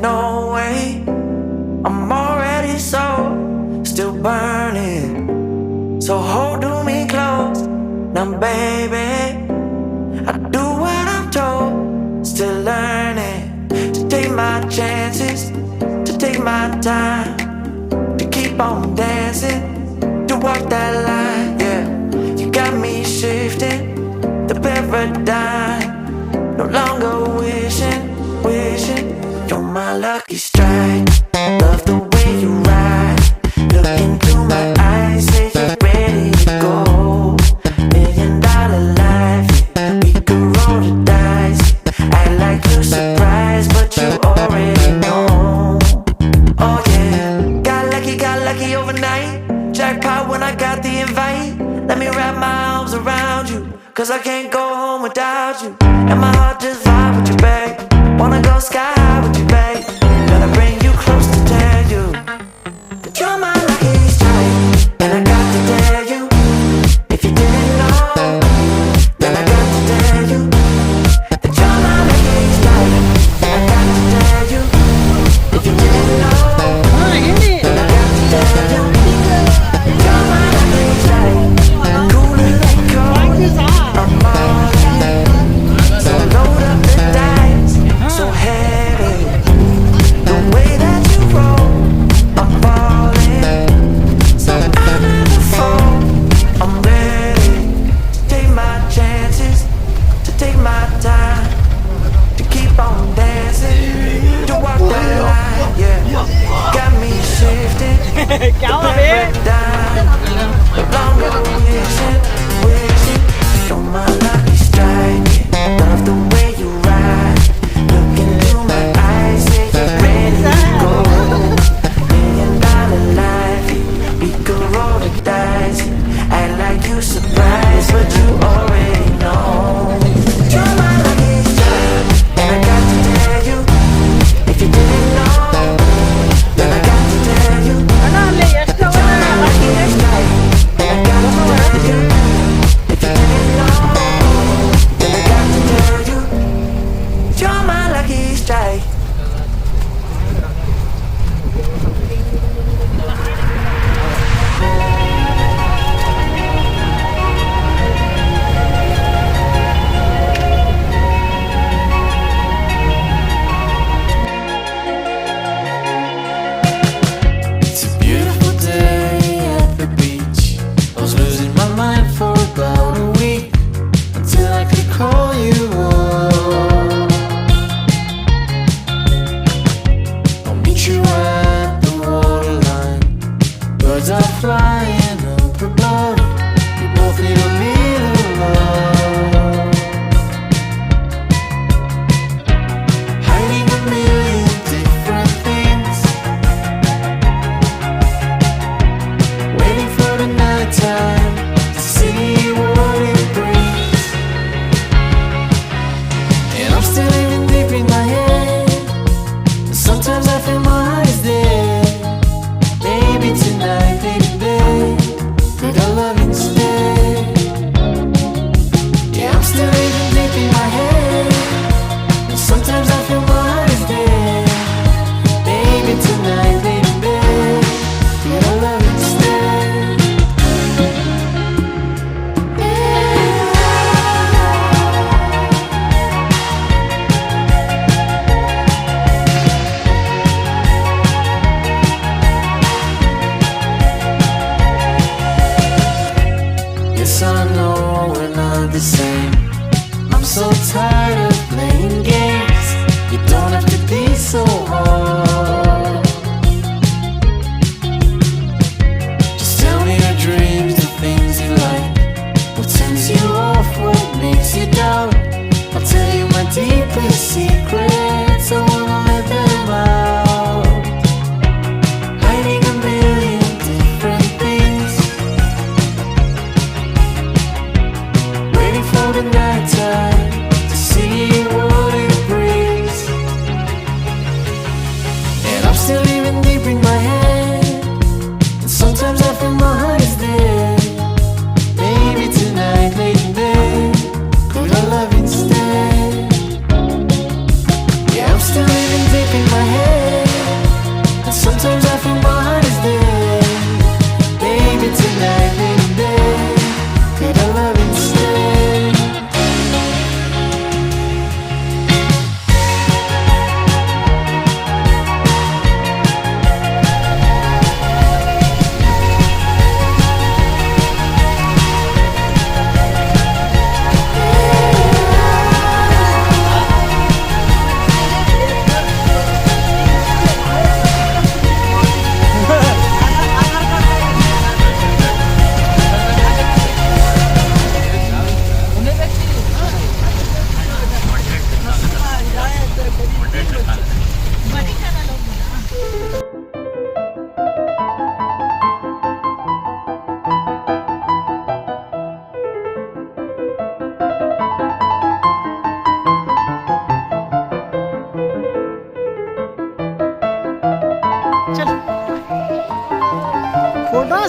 no way. I'm already still burning. So hold me close now, baby. I do what I'm told, still learning to take my chances, to take my time, to keep on dancing, to walk that line, yeah. You got me shifting the paradigm, no longer wishing, you're my lucky strike. Love the way you ride, look into my eyes, say you're ready to go. $1,000,000 life, we could roll the dice, act like you're surprised, but you already know. Oh yeah, got lucky overnight, jackpot when I got the invite. Let me wrap my arms around you, cause I can't go home without you. And my heart just vibe with you, babe. Wanna go sky high with you, babe. Gotta bring you close to tell you that you're my lucky strike. And I got to tell you, if you didn't know, then I got to tell you that you're my lucky strike. And I got to tell you, if you didn't know, then I got to tell you that you're my lucky strike. Cooler than cold, I'm all in. So load up the dice, so heavy. The way that you roll, I'm falling. So I never fall, I'm ready to take my chances, to take my time, to keep on dancing, to walk that line, yeah. Got me shifting, the paradigm, no longer wishing, you're my lucky strike. Love the way you ride, look into my eyes, say you're ready to go. $1,000,000 life, we could roll the dice, act like you surprised, but you already know. You're my lucky strike, and I got to tell you, if you didn't know, then I got to tell you. You're my lucky strike, and I got to tell you, if you didn't know, then I got to tell you, you're my lucky strike. It's a beautiful day at the beach. I was losing my mind for about a week, until I could call you up. I'll meet you at the waterline. Birds are flying up above. We both need a little love. Hiding a million different things, waiting for the nighttime to see what it brings. And I'm still living deep in my head, and sometimes I feel my heart is dead. Maybe tonight, baby, babe, need a love instead. Yeah, I'm still living deep in my head, and sometimes I feel my heart is dead. Maybe tonight, baby, babe, need a love instead. Yes, I know we're not the same. I'm so tired of playing games. You don't have to be so hard. Just tell me your dreams, the things you like, what turns you off, what makes you doubt. I'll tell you my deepest secrets, I wanna let them out. Hiding a million different things, waiting for the nighttime to see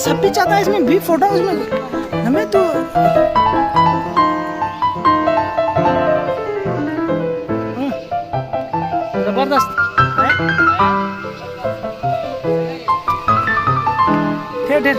सब भी चाहता है इसमें भी photo उसमें हमें तो जबरदस्त ठेर ठेर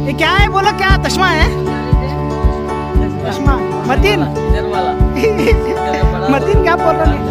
ये क्या है बोलो क्या चश्मा है चश्मा मतीन मतीन क्या बोल रहा है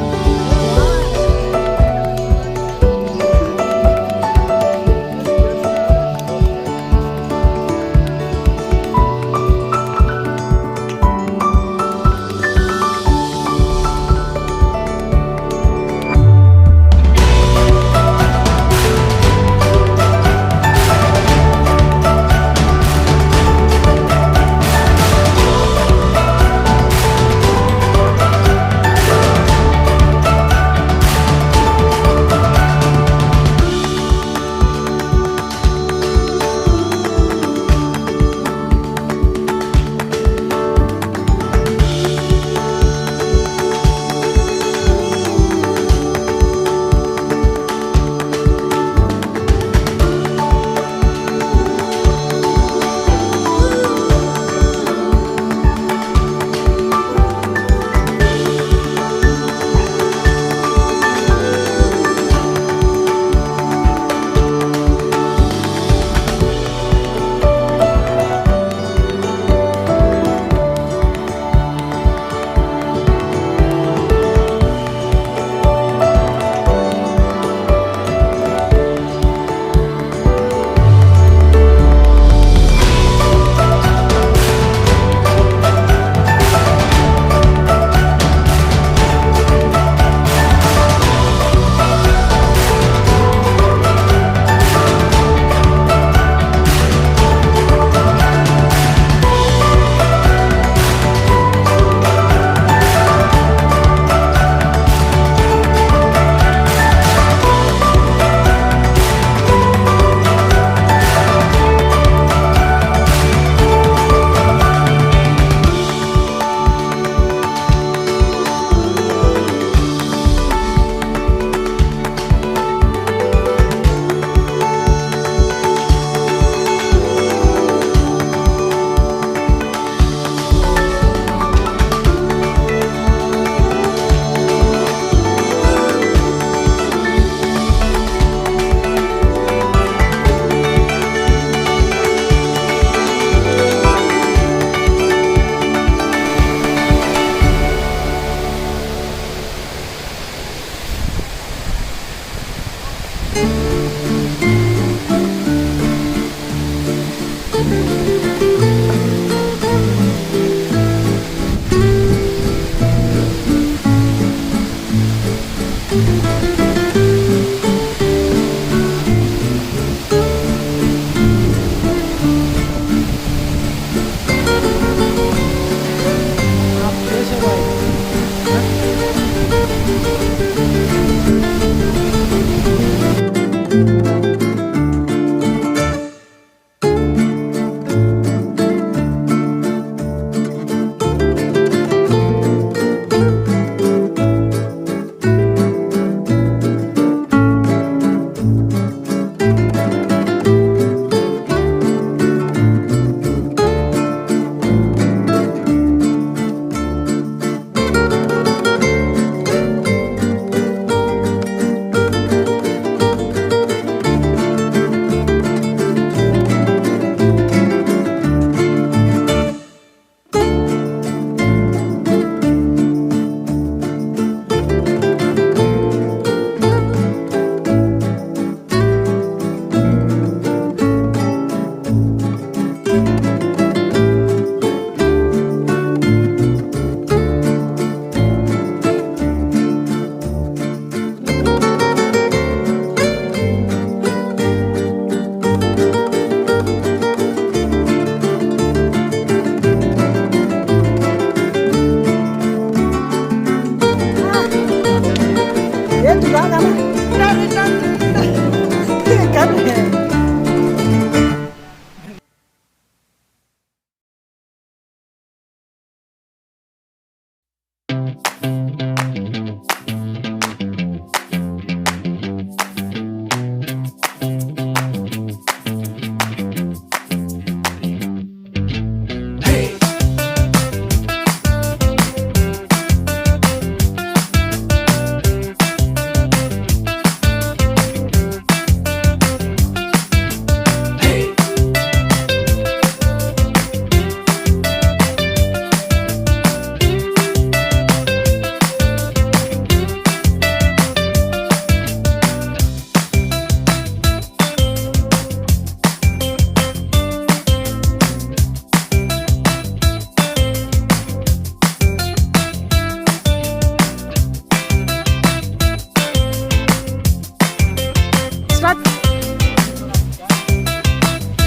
कर रहे हैं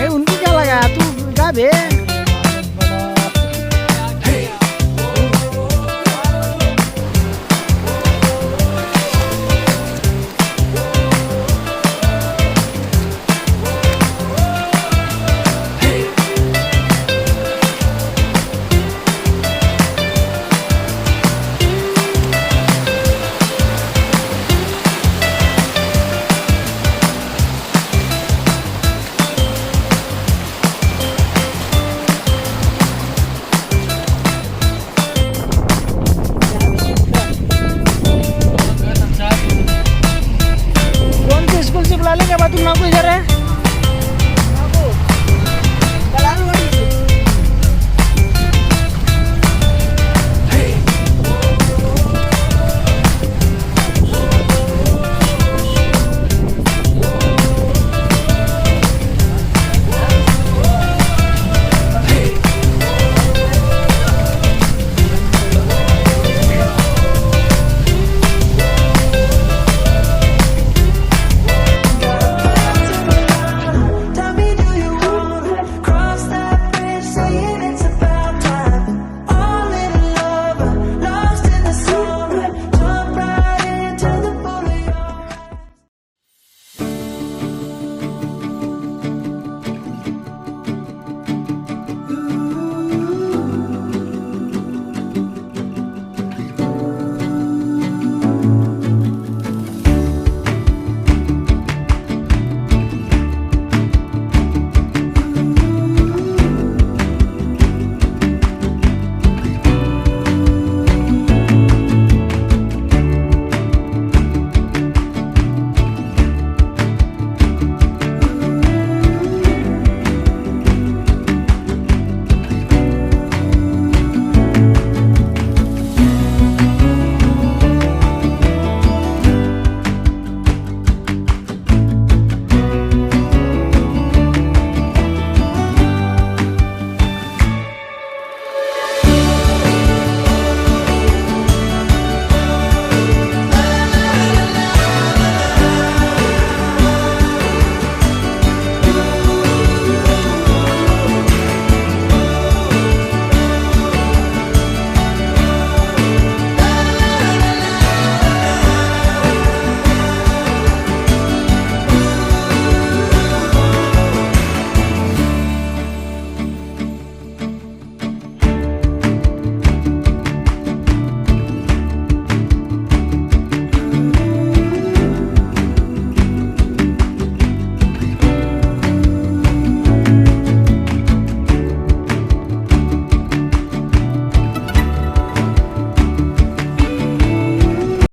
उनको क्या लगा तू गा बे कौन से स्कूल से बुला ले क्या बात तुम आपको इधर है